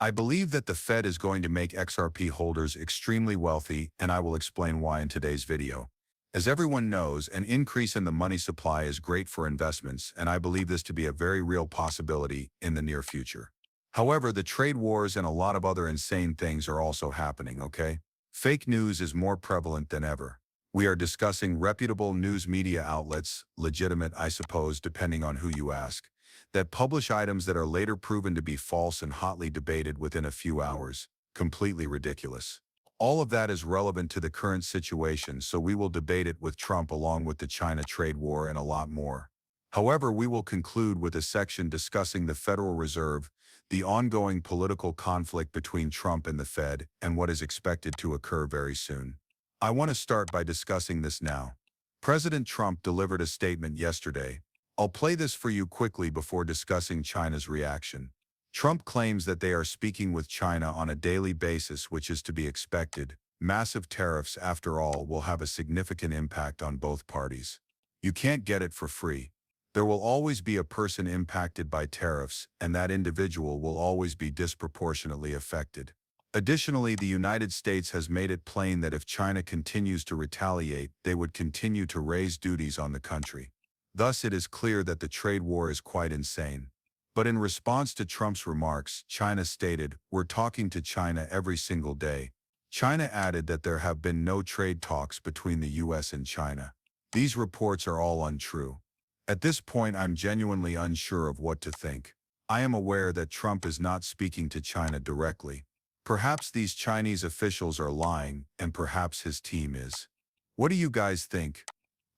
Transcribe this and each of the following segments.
I believe that the Fed is going to make XRP holders extremely wealthy, and I will explain why in today's video. As everyone knows, an increase in the money supply is great for investments, and I believe this to be a very real possibility in the near future. However, the trade wars and a lot of other insane things are also happening, okay? Fake news is more prevalent than ever. We are discussing reputable news media outlets, legitimate I suppose depending on who you ask, that publish items that are later proven to be false and hotly debated within a few hours. Completely ridiculous. All of that is relevant to the current situation, so we will debate it with Trump along with the China trade war and a lot more. However, we will conclude with a section discussing the Federal Reserve, the ongoing political conflict between Trump and the Fed, and what is expected to occur very soon. I want to start by discussing this now. President Trump delivered a statement yesterday. I'll play this for you quickly before discussing China's reaction. Trump claims that they are speaking with China on a daily basis, which is to be expected. Massive tariffs, after all, will have a significant impact on both parties. You can't get it for free. There will always be a person impacted by tariffs, and that individual will always be disproportionately affected. Additionally, the United States has made it plain that if China continues to retaliate, they would continue to raise duties on the country. Thus, it is clear that the trade war is quite insane. But in response to Trump's remarks, China stated, "We're talking to China every single day." China added that there have been no trade talks between the US and China. These reports are all untrue. At this point, I'm genuinely unsure of what to think. I am aware that Trump is not speaking to China directly. Perhaps these Chinese officials are lying, and perhaps his team is. What do you guys think?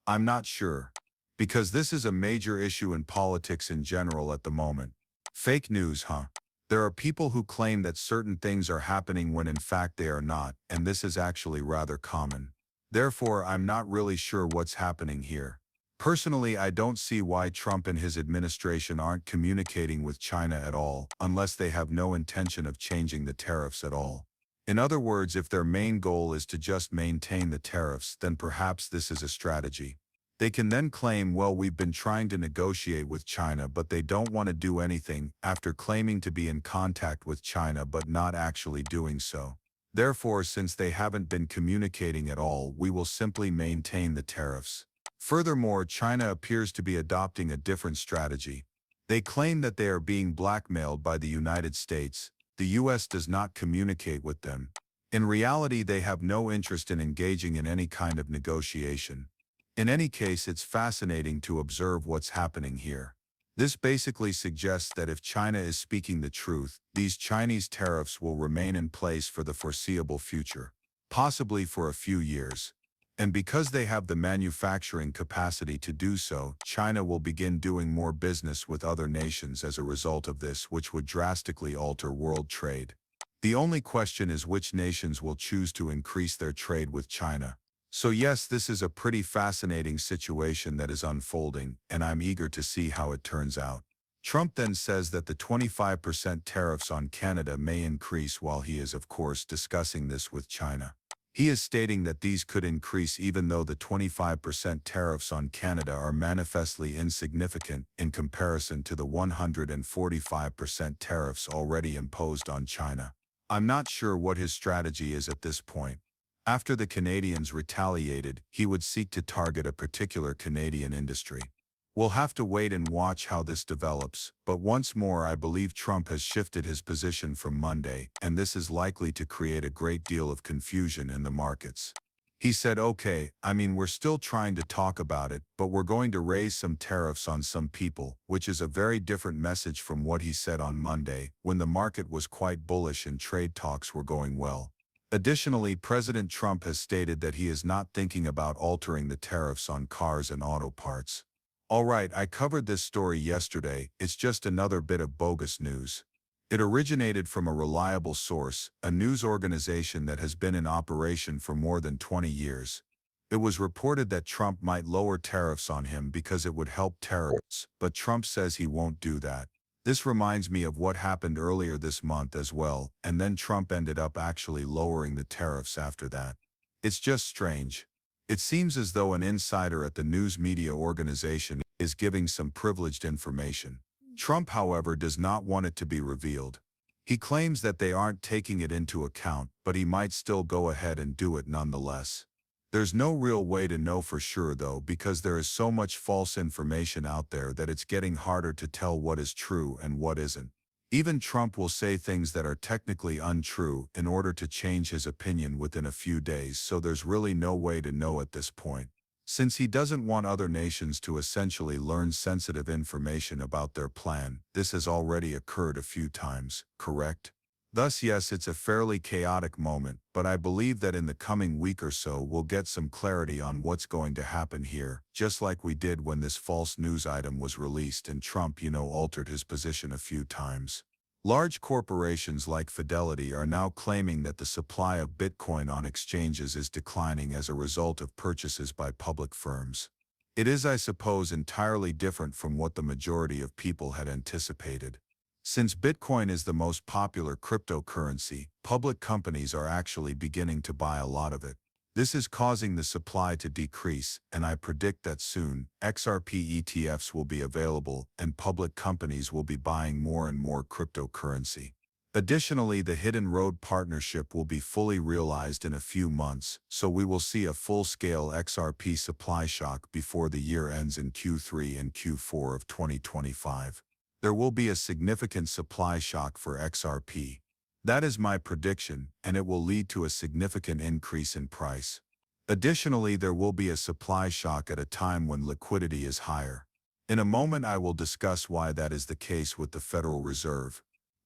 I'm not sure. Because this is a major issue in politics in general at the moment. Fake news, huh? There are people who claim that certain things are happening when in fact they are not, and this is actually rather common. Therefore, I'm not really sure what's happening here. Personally, I don't see why Trump and his administration aren't communicating with China at all, unless they have no intention of changing the tariffs at all. In other words, if their main goal is to just maintain the tariffs, then perhaps this is a strategy. They can then claim, well, we've been trying to negotiate with China, but they don't want to do anything, after claiming to be in contact with China but not actually doing so. Therefore, since they haven't been communicating at all, we will simply maintain the tariffs. Furthermore, China appears to be adopting a different strategy. They claim that they are being blackmailed by the United States. The US does not communicate with them. In reality, they have no interest in engaging in any kind of negotiation. In any case, it's fascinating to observe what's happening here. This basically suggests that if China is speaking the truth, these Chinese tariffs will remain in place for the foreseeable future, possibly for a few years. And because they have the manufacturing capacity to do so, China will begin doing more business with other nations as a result of this, which would drastically alter world trade. The only question is which nations will choose to increase their trade with China. So yes, this is a pretty fascinating situation that is unfolding, and I'm eager to see how it turns out. Trump then says that the 25% tariffs on Canada may increase while he is, of course, discussing this with China. He is stating that these could increase even though the 25% tariffs on Canada are manifestly insignificant in comparison to the 145% tariffs already imposed on China. I'm not sure what his strategy is at this point. After the Canadians retaliated, he would seek to target a particular Canadian industry. We'll have to wait and watch how this develops, but once more I believe Trump has shifted his position from Monday, and this is likely to create a great deal of confusion in the markets. He said, okay, we're still trying to talk about it, but we're going to raise some tariffs on some people, which is a very different message from what he said on Monday, when the market was quite bullish and trade talks were going well. Additionally, President Trump has stated that he is not thinking about altering the tariffs on cars and auto parts. Alright, I covered this story yesterday. It's just another bit of bogus news. It originated from a reliable source, a news organization that has been in operation for more than 20 years. It was reported that Trump might lower tariffs on him because it would help terrorists, but Trump says he won't do that. This reminds me of what happened earlier this month as well, and then Trump ended up actually lowering the tariffs after that. It's just strange. It seems as though an insider at the news media organization is giving some privileged information. Trump, however, does not want it to be revealed. He claims that they aren't taking it into account, but he might still go ahead and do it nonetheless. There's no real way to know for sure though, because there is so much false information out there that it's getting harder to tell what is true and what isn't. Even Trump will say things that are technically untrue in order to change his opinion within a few days, so there's really no way to know at this point. Since he doesn't want other nations to essentially learn sensitive information about their plan, this has already occurred a few times, correct? Thus, yes, it's a fairly chaotic moment, but I believe that in the coming week or so we'll get some clarity on what's going to happen here, just like we did when this false news item was released and Trump, altered his position a few times. Large corporations like Fidelity are now claiming that the supply of Bitcoin on exchanges is declining as a result of purchases by public firms. It is, I suppose, entirely different from what the majority of people had anticipated. Since Bitcoin is the most popular cryptocurrency, public companies are actually beginning to buy a lot of it. This is causing the supply to decrease, and I predict that soon, XRP ETFs will be available and public companies will be buying more and more cryptocurrency. Additionally, the Hidden Road partnership will be fully realized in a few months, so we will see a full-scale XRP supply shock before the year ends in Q3 and Q4 of 2025. There will be a significant supply shock for XRP. That is my prediction, and it will lead to a significant increase in price. Additionally, there will be a supply shock at a time when liquidity is higher. In a moment, I will discuss why that is the case with the Federal Reserve.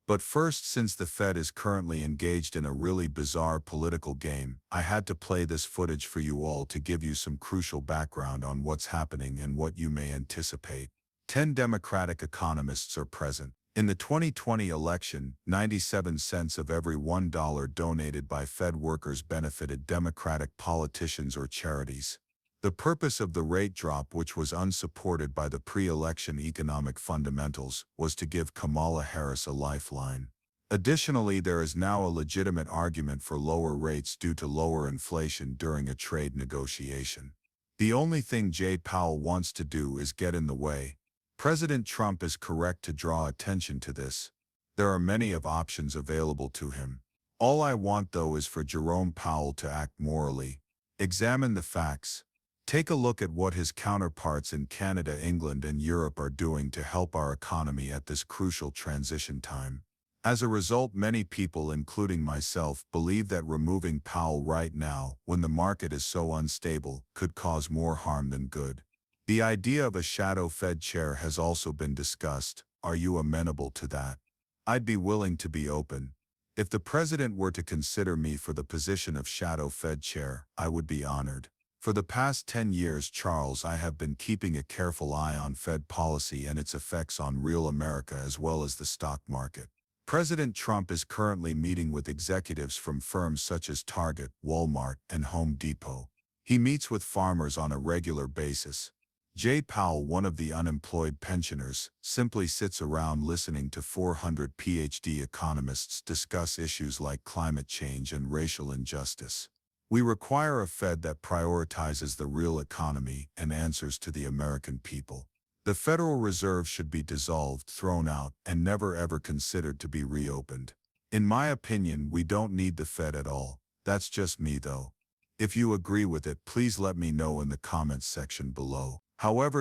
But first, since the Fed is currently engaged in a really bizarre political game, I had to play this footage for you all to give you some crucial background on what's happening and what you may anticipate. 10 Democratic economists are present. In the 2020 election, 97 cents of every $1 donated by Fed workers benefited Democratic politicians or charities. The purpose of the rate drop, which was unsupported by the pre-election economic fundamentals, was to give Kamala Harris a lifeline. Additionally, there is now a legitimate argument for lower rates due to lower inflation during a trade negotiation. The only thing Jay Powell wants to do is get in the way. President Trump is correct to draw attention to this. There are many of options available to him. All I want, though, is for Jerome Powell to act morally. Examine the facts. Take a look at what his counterparts in Canada, England, and Europe are doing to help our economy at this crucial transition time. As a result, many people, including myself, believe that removing Powell right now, when the market is so unstable, could cause more harm than good. The idea of a shadow Fed chair has also been discussed. Are you amenable to that? I'd be willing to be open. If the president were to consider me for the position of shadow Fed chair, I would be honored. For the past 10 years, Charles, I have been keeping a careful eye on Fed policy and its effects on real America as well as the stock market. President Trump is currently meeting with executives from firms such as Target, Walmart, and Home Depot. He meets with farmers on a regular basis. Jay Powell, one of the unemployed pensioners, simply sits around listening to 400 PhD economists discuss issues like climate change and racial injustice. We require a Fed that prioritizes the real economy and answers to the American people. The Federal Reserve should be dissolved, thrown out, and never ever considered to be reopened. In my opinion, we don't need the Fed at all. That's just me though. If you agree with it, please let me know in the comments section below. However,